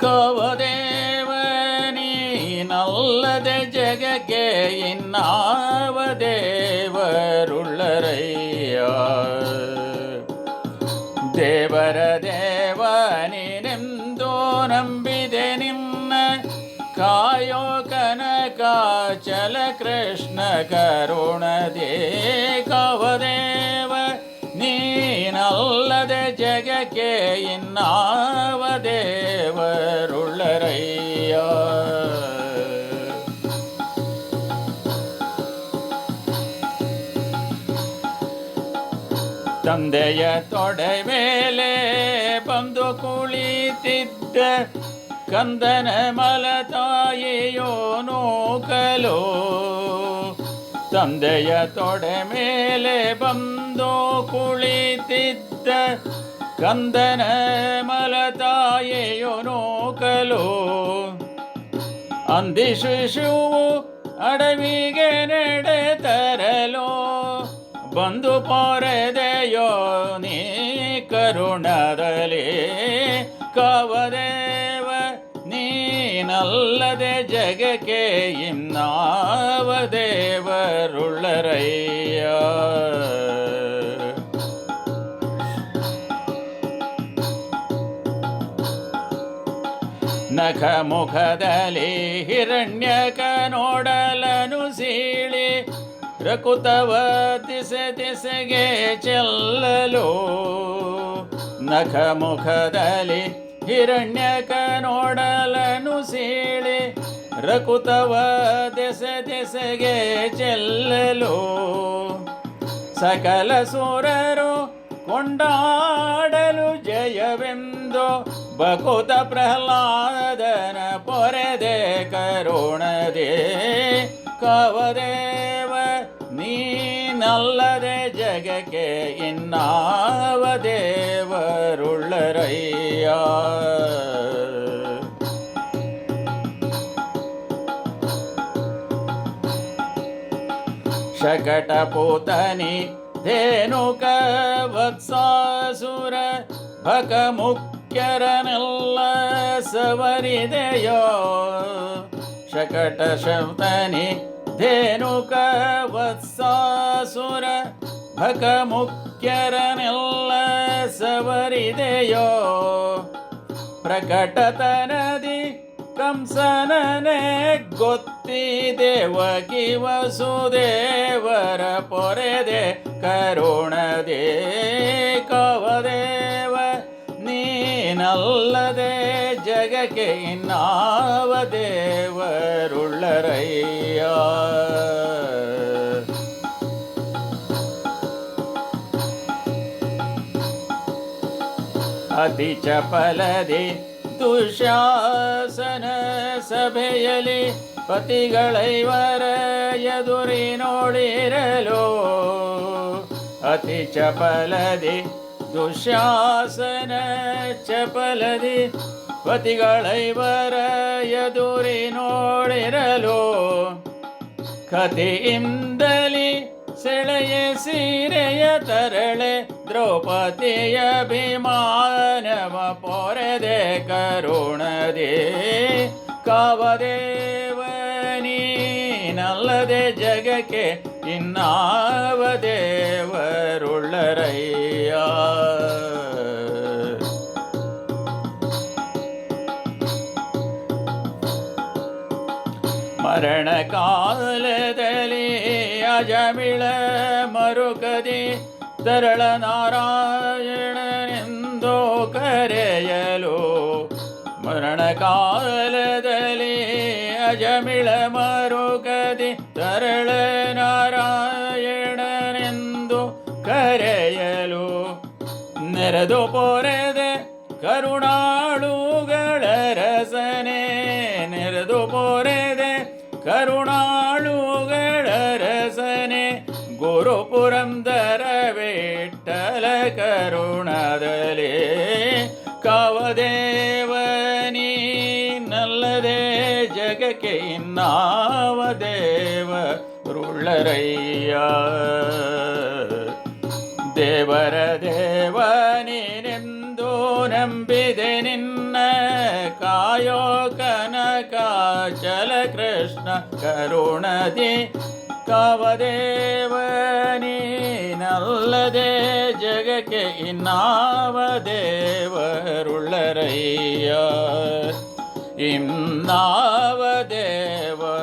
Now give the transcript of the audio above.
ಕವದೇವ ನೀನಲ್ಲದೆ ಜಗಕ್ಕೆ ಇನ್ನಾವ ದೇವರುಳ್ಳರಯ್ಯ. ದೇವರ ದೇವ ನೀನೆಂದು ನಂಬಿದೆ ನಿನ್ನ ಕಾಯೋ ಕನಕಾಚಲ ಕೃಷ್ಣ ಕರುಣದೇ. ಕವದೇವ ನೀನಲ್ಲದೆ ಜಗಕ್ಕೆ ಇನ್ನಾವ ದೇವರುಳ್ಳರಯ್ಯ. ತಂದೆಯ ತೊಡೆ ಮೇಲೆ ಬಂದು ಕುಳಿತಿದ್ದ ಕಂದನ ಮಲತಾಯಿಯೋ ನೂಕಲು. ತಂದೆಯ ತೊಡೆ ಮೇಲೆ ಬಂದು ಕುಳಿತಿದ್ದ ಕಂದನ ಮಲತಾಯಿಯೋ ನೂಕಲು. ಅಂದಿ ಶಿಶುವು ಅಡವಿಗೆ ನಡೆ ತರಲು ಬಂದು ಪೊರೆದೆಯೋ ನೀ ಕರುಣದಲ್ಲಿ. ಕವದೇವ ನೀನಲ್ಲದೆ ಜಗಕ್ಕೆ ಇನ್ನಾವ ದೇವರುಳ್ಳರಯ್ಯ. ನಖ ಮುಖದಲ್ಲಿ ಹಿರಣ್ಯಕ ನೋಡಲನು ಸೀಳಿ ರಕುತವ ದಿಸೆ ದಿಸೆಗೆ ಚೆಲ್ಲಲು. ನಖ ಮುಖದಲ್ಲಿ ಹಿರಣ್ಯಕ ನೋಡಲನು ಸೀಳಿ ರಕುತವ ದೆಸೆ ದೆಸೆಗೆ ಚೆಲ್ಲಲು. ಸಕಲ ಸುರರು ಕೊಂಡಾಡಲು ಜಯವೆಂದು ಬಕುತ ಪ್ರಹ್ಲಾದನ ಪೊರೆದೆ ಕರುಣದೇ. ಕವದೇವ ನೀನಲ್ಲದೆ ಜಗಕ್ಕೆ ಇನ್ನಾವ ದೇವರುಳ್ಳರಯ್ಯ. ಶಕಟ ಪೂತನಿ ಧೇನುಕ ವತ್ಸಾಸುರ ಭಕ ಮುಖ್ಯರನೆಲ್ಲ ಸವರಿದೆಯೋ. ಶಕಟ ಶಬ್ದನಿ ಧೇನುಕ ವತ್ಸಾಸುರ ಭಕ ಮುಖ್ಯರನೆಲ್ಲ ಸವರಿದೆಯೋ. ಪ್ರಕಟತನದಿ ಕಂಸನನೆ ಗೊತ್ತಿ ದೇವಕಿ ವಸುದೇವರ ಪೊರೆದೆ ಕರುಣದೇ. ಕವದೇವ ನೀನಲ್ಲದೆ ಜಗಕ್ಕೆ ಇನ್ನಾವ ದೇವರುಳ್ಳರಯ್ಯ. ಅತಿ ಚಪಲದಿ ದುಶಾಸನ ಸಭೆಯಲ್ಲಿ ಪತಿಗಳೈವರ ಎದುರಿ ನೋಡಿರಲು. ಅತಿ ಚಪಲದಿ ದುಶಾಸನ ಚಪಲದಿ ಪತಿಗಳೈವರ ಎದುರಿ ನೋಡಿರಲು. ಕಥೆಯಿಂದಲಿ ಸೆಳೆಯ ಸೀರೆಯ ತರಳೆ ದ್ರೌಪದಿಯ ಅಭಿಮಾನವ ಪೊರೆದೆ ಕರುಣದೇ. ಕವದೇವ ನೀನಲ್ಲದೆ ಜಗಕ್ಕೆ ಇನ್ನಾವ ದೇವರುಳ್ಳರಯ್ಯ. ಮರಣ ಕಾಲದಲ್ಲಿ ಅಜಮಿಳ ಮರುಕದಿ ತರಳ ನಾರಾಯಣನೆಂದು ಕರೆಯಲು. ಮರಣ ಕಾಲದಲ್ಲಿ ಅಜಮಿಳ ಮರುಕದಿ ತರಳ ನಾರಾಯಣನೆಂದು ಕರೆಯಲು. ನೆರೆದು ಪೊರೆದೆ ಕರುಣಾಳುಗಳ ರಸನೆ. ನೆರೆದು ಪೊರೆದೆ ಕರುಣಾಳುಗಳ ರಸನೆ. ಗುರು ಪುರಂದರ ವಿಠ್ಠಲ ಕರುಣದಲ್ಲಿ. ಕವದೇವ ನೀನಲ್ಲದೆ ಜಗಕ್ಕೆ ಇನ್ನಾವ ದೇವರುಳ್ಳರಯ್ಯ. ದೇವರ ದೇವ ನೀನೆಂದು ನಂಬಿದೆ ನಿನ್ನ ಕಾಯೋ ಕನಕಾಚಲ ಕೃಷ್ಣ ಕರುಣದಿ ಕಾವದೇವನೀನಲ್ಲದೆ ಜಗಕ್ಕೆ ಇನ್ನಾವ ದೇವರುಳ್ಳರಯ್ಯ ಇನ್ನಾವ ದೇವರುಳ್ಳರಯ್ಯ